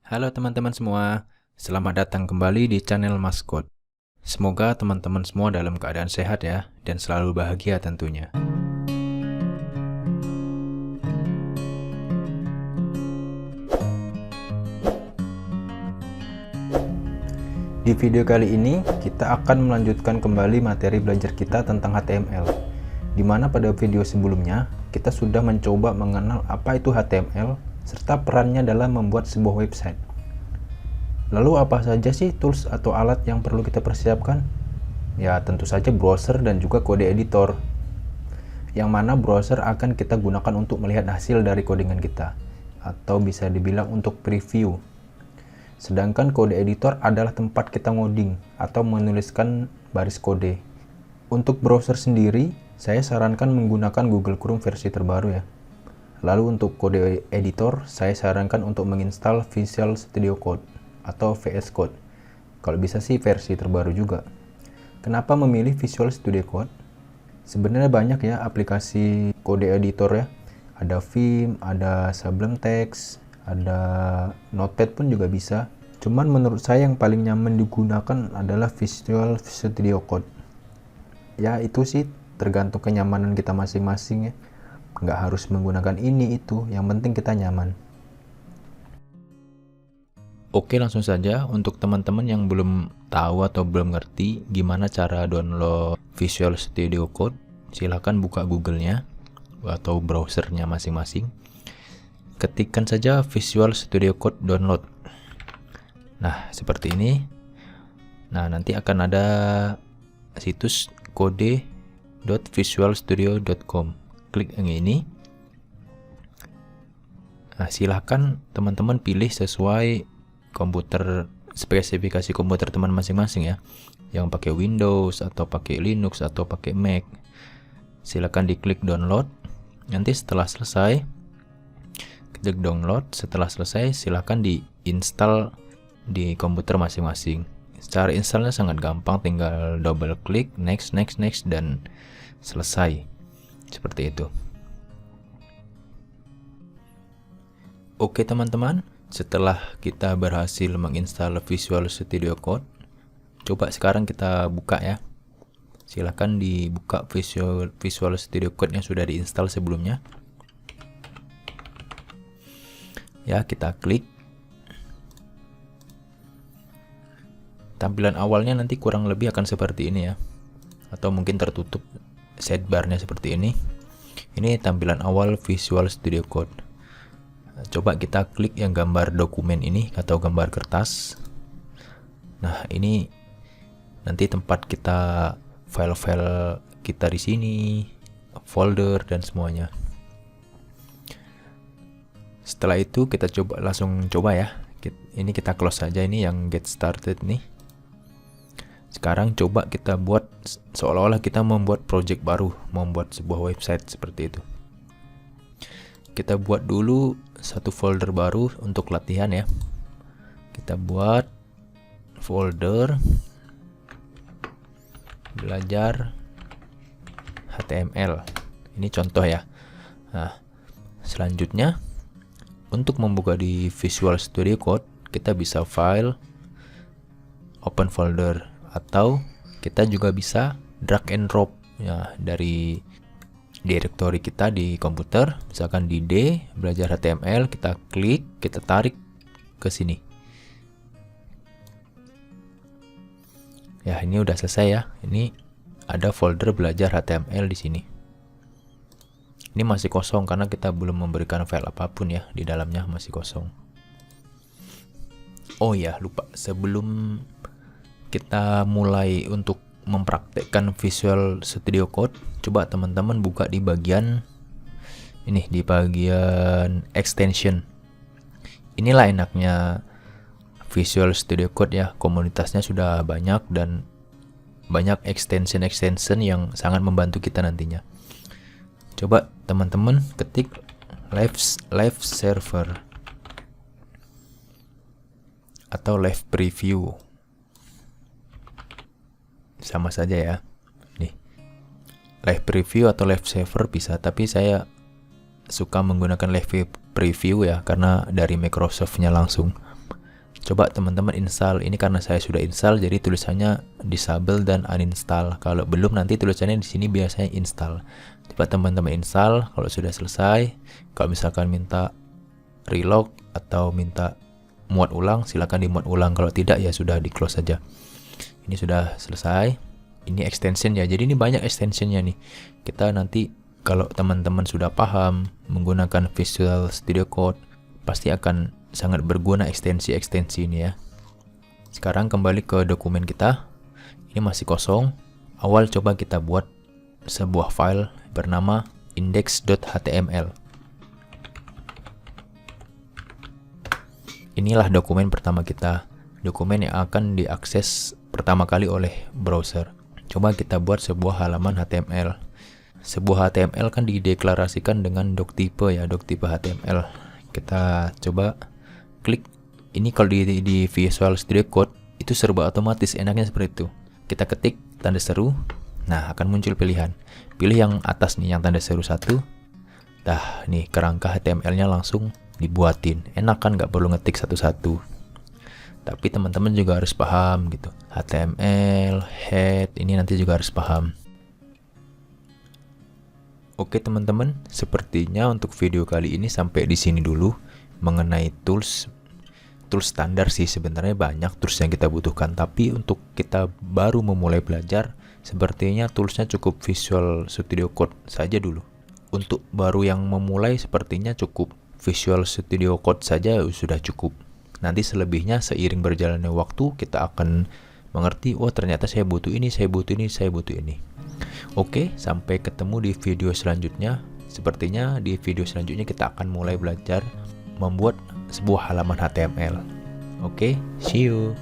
Halo teman-teman semua, selamat datang kembali di channel Maskot. Semoga teman-teman semua dalam keadaan sehat ya, dan selalu bahagia tentunya. Di video kali ini, kita akan melanjutkan kembali materi belajar kita tentang HTML. Di mana pada video sebelumnya, kita sudah mencoba mengenal apa itu HTML, serta perannya dalam membuat sebuah website. Lalu apa saja sih tools atau alat yang perlu kita persiapkan? Ya tentu saja browser dan juga kode editor. Yang mana browser akan kita gunakan untuk melihat hasil dari codingan kita, atau bisa dibilang untuk preview. Sedangkan kode editor adalah tempat kita ngoding atau menuliskan baris kode. Untuk browser sendiri, saya sarankan menggunakan Google Chrome versi terbaru ya. Lalu untuk kode editor, saya sarankan untuk menginstal Visual Studio Code atau VS Code. Kalau bisa sih versi terbaru juga. Kenapa memilih Visual Studio Code? Sebenarnya banyak ya aplikasi kode editor ya. Ada Vim, ada Sublime Text, ada Notepad pun juga bisa. Cuman menurut saya yang paling nyaman digunakan adalah Visual Studio Code. Ya itu sih tergantung kenyamanan kita masing-masing ya. Nggak harus menggunakan ini itu, yang penting kita nyaman. Oke, langsung saja untuk teman-teman yang belum tahu atau belum ngerti gimana cara download Visual Studio Code, silahkan buka Google-nya atau browsernya masing-masing. Ketikkan saja Visual Studio Code download. Nah, seperti ini. Nah, nanti akan ada situs kode.visualstudio.com. Klik yang ini. Nah, silahkan teman-teman pilih sesuai komputer, spesifikasi komputer teman masing-masing ya. Yang pakai Windows atau pakai Linux atau pakai Mac. Silahkan diklik download. Nanti setelah selesai, klik download. Setelah selesai, silahkan diinstal di komputer masing-masing. Cara installnya sangat gampang, tinggal double klik, next, dan selesai. Seperti itu. Oke teman-teman, setelah kita berhasil menginstal Visual Studio Code, coba sekarang kita buka ya. Silahkan dibuka Visual Studio Code yang sudah diinstal sebelumnya. Ya, kita klik. Tampilan awalnya nanti kurang lebih akan seperti ini ya. Atau mungkin tertutup sidebarnya seperti ini. Ini tampilan awal Visual Studio Code. Coba kita klik yang gambar dokumen ini atau gambar kertas. Nah, ini nanti tempat kita file-file kita di sini, folder dan semuanya. Setelah itu kita langsung coba ya. Ini kita close saja, ini yang get started nih. Sekarang coba kita buat seolah-olah kita membuat project baru, membuat sebuah website seperti itu. Kita buat dulu satu folder baru untuk latihan ya. Kita buat folder belajar HTML. Ini contoh ya. Nah, selanjutnya untuk membuka di Visual Studio Code, kita bisa file, open folder, atau kita juga bisa drag and drop ya dari directory kita di komputer. Misalkan di D, belajar HTML, kita klik, kita tarik ke sini. Ya, ini udah selesai ya. Ini ada folder belajar HTML di sini. Ini masih kosong karena kita belum memberikan file apapun ya, di dalamnya masih kosong. Oh ya, lupa. Sebelum kita mulai untuk mempraktekkan Visual Studio Code, coba teman-teman buka di bagian ini, di bagian extension. Inilah enaknya Visual Studio Code ya, komunitasnya sudah banyak dan banyak extension yang sangat membantu kita nantinya. Coba teman-teman ketik live server atau live preview. Sama saja ya. Nih. Live preview atau live server bisa, tapi saya suka menggunakan live preview ya karena dari Microsoft-nya langsung. Coba teman-teman install. Ini karena saya sudah install, jadi tulisannya disable dan uninstall. Kalau belum, nanti tulisannya di sini biasanya install. Coba teman-teman install. Kalau sudah selesai, kalau misalkan minta relog atau minta muat ulang, silakan dimuat ulang. Kalau tidak, ya sudah di close saja. Ini sudah selesai. Ini extension ya. Jadi ini banyak extensionnya nih. Kita nanti kalau teman-teman sudah paham menggunakan Visual Studio Code, pasti akan sangat berguna ekstensi-ekstensi ini ya. Sekarang kembali ke dokumen kita. Ini masih kosong. Awal coba kita buat sebuah file bernama index.html. Inilah dokumen pertama kita. Dokumen yang akan diakses pertama kali oleh browser. Coba kita buat sebuah halaman HTML. Sebuah HTML kan dideklarasikan dengan doctype ya, doctype HTML. Kita coba klik. Ini kalau di Visual Studio Code itu serba otomatis, enaknya seperti itu. Kita ketik tanda seru. Nah, akan muncul pilihan. Pilih yang atas nih, yang tanda seru 1. Dah, nih kerangka HTML-nya langsung dibuatin. Enak kan, nggak perlu ngetik satu-satu. Tapi teman-teman juga harus paham gitu. HTML, head, ini nanti juga harus paham. Oke teman-teman, sepertinya untuk video kali ini sampai di sini dulu mengenai tools standar sih. Sebenarnya banyak tools yang kita butuhkan, tapi untuk kita baru memulai belajar, sepertinya toolsnya cukup Visual Studio Code saja dulu. Untuk baru yang memulai sepertinya cukup Visual Studio Code saja sudah cukup. Nanti selebihnya seiring berjalannya waktu kita akan mengerti, oh ternyata saya butuh ini, saya butuh ini, saya butuh ini. Oke, sampai ketemu di video selanjutnya. Sepertinya di video selanjutnya kita akan mulai belajar membuat sebuah halaman HTML. Oke, see you.